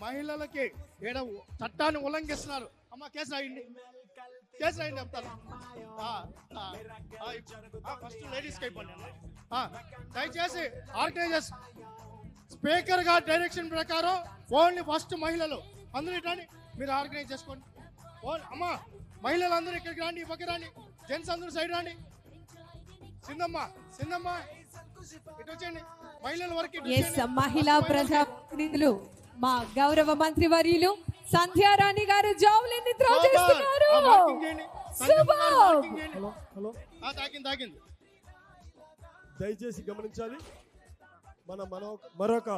మహిళలకి ఈడ చట్టాన్ని ఉల్లంఘిస్తున్నారు. అమ్మ కేసు రాయండి, కేసు రాయండి చెప్తాను. ఫస్ట్ లేడీస్కి అయిపోయింది. దయచేసి ఆర్గనైజర్స్ స్పీకర్ గారి డైరెక్షన్ ప్రకారం ఓన్లీ ఫస్ట్ మహిళలు అందరూ ఇట్లాంటి మీరు ఆర్గనైజ్ చేసుకోండి. అమ్మ మహిళలు అందరూ ఇక్కడికి రండి, ఈ పక్క రండి, జెంట్స్ అందరూ సైడ్ రండి. సింధమ్మ ఇటు వచ్చేయండి, మహిళల వరకు. మహిళా ప్రజాప్రతినిధులు మా గౌరవ మంత్రి వర్యులు సంధ్యారాణి గారు జావెలిన్ త్రో చేస్తున్నారు. తాకింది. దయచేసి గమనించాలి, మరొక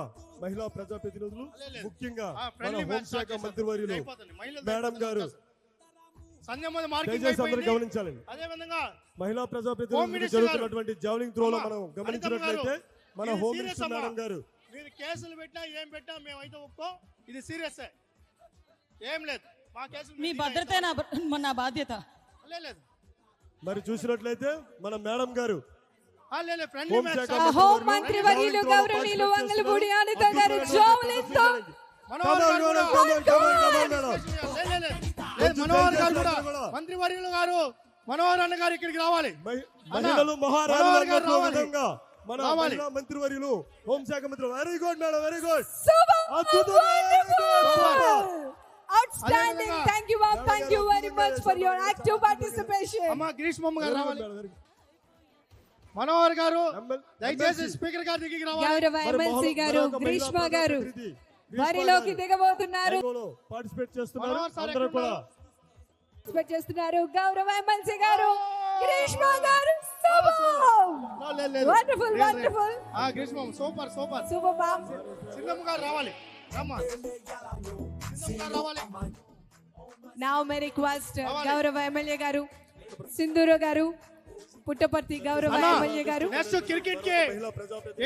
మహిళా ప్రజాప్రతినిధులు ముఖ్యంగా మన హోంశాఖ మంత్రి వర్యులు మేడం గారు దయచేసి అందరూ గమనించాలండి. మహిళా ప్రజాప్రతినిధులు జరుగుతున్నటువంటి జావెలిన్ త్రోలో మనం గమనించినట్లయితే మన హోమ్ మినిస్టర్ మేడం గారు మీరు కేసులు పెట్టినా ఏం పెట్టినా మేమైతే ఒప్పుకోం, ఇది సీరియస్ ఏం లేదు. మా కేసు మీ భద్రత నా బాధ్యత. లేదు మరి చూసినట్లయితే మన మేడం గారు హోం మంత్రి వర్యులు గౌరవనీయులు వంగలపూడి అనిత గారు జావెలిన్ తో మంత్రి వర్యులు గారు మనోహర్ అన్న గారు ఇక్కడికి రావాలి. మహిళలు మహారాజుల విధంగా మన మహిళా మంత్రి వర్యులు హోంశాఖ మంత్రి. Very good madam, very good. Outstanding. Thank you, ma'am. Thank you very much for your active participation. అమ్మ గ్రీష్మమ్మ గారు రావాలి. మనోహర్ గారు దయచేసి స్పీకర్ గారి దగ్గరికి రావాలి. గౌరవ ఎమ్మెల్సీ గారు గ్రీష్మ గారు బరిలోకి దిగబోతున్నారు. పార్టిసిపేట్ చేస్తున్నారు అందరూ కూడా. పార్టిసిపేట్ చేస్తున్నారు గౌరవ ఎమ్మెల్సీ గారు గ్రీష్మ గారు. Wonderful wonderful. గ్రీష్మమ్మ super super super ma'am. Singamma గారు రావాలి. Now may request గౌరవ ఎమ్మెల్యే గారు సింధూరు గారు పుట్టపర్తి గౌరవ ఎమ్మెల్యే గారు. నెక్స్ట్ క్రికెట్ కి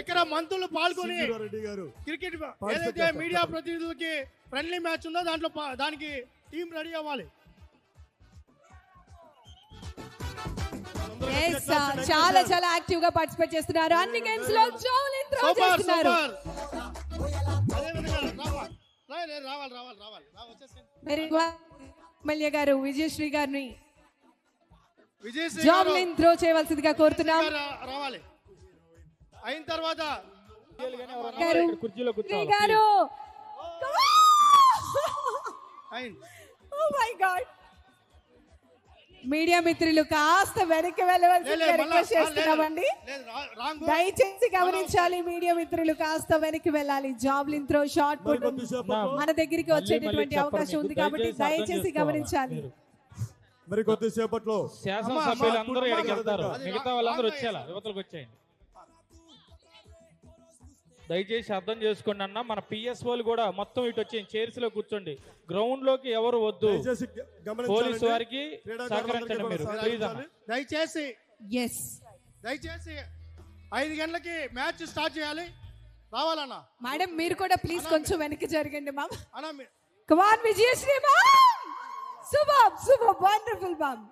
ఇక్కడ మంత్రులు పాల్గొని క్రికెట్ ఏదైతే మీడియా ప్రతినిధులకి ఫ్రెండ్లీ మ్యాచ్ ఉందో దాంట్లో దానికి టీం రెడీ అవ్వాలి. చాలా చాలా యాక్టివ్ గా పార్టిసిపేట్ చేస్తున్నారు. అన్ని గేమ్స్ లో జావెలిన్ త్రో చేస్తున్నారు. ఎమ్మెల్యే గారు విజయశ్రీ గారిని జావెలిన్ త్రో చేయవలసిందిగా కోరుతున్నాం. రావాలి. అయిన తర్వాత మీడియా మిత్రులు కాస్త వెనక్కి వెళ్ళవలసిందిగా రిక్వెస్ట్ చేస్తున్నామండి. దయచేసి గమనించాలి, మీడియా మిత్రులు కాస్త వెనక్కి వెళ్ళాలి. జావెలిన్ త్రో షార్ట్ పుట్ మన దగ్గరికి వచ్చేటటువంటి అవకాశం ఉంది కాబట్టి దయచేసి గమనించాలి. మరి కొద్దిసేపట్లో శాసనసభ్యులందరూ ఎక్కడికి వెళ్తారు, మిగతా వాళ్ళందరూ వచ్చేలా యువతలకు వచ్చేయండి. దయచేసి అర్థం చేసుకోండి అన్న, మన పిఎస్ఓలు కూడా మొత్తం ఇటు వచ్చేయండి, చైర్స్ లో కూర్చోండి. గ్రౌండ్ లోకి ఎవరు వద్దు, పోలీసు వారికి సహకరించండి మీరు ప్లీజ్ అన్న. దయచేసి 5 గంటలకి మ్యాచ్ స్టార్ట్ చేయాలి. రావాలన్నా. మేడం మీరు కూడా ప్లీజ్ కొంచెం వెనక్కి జరగండి మ్యామ్. అన్న come on Vijayasri ma'am. Super super wonderful ma'am.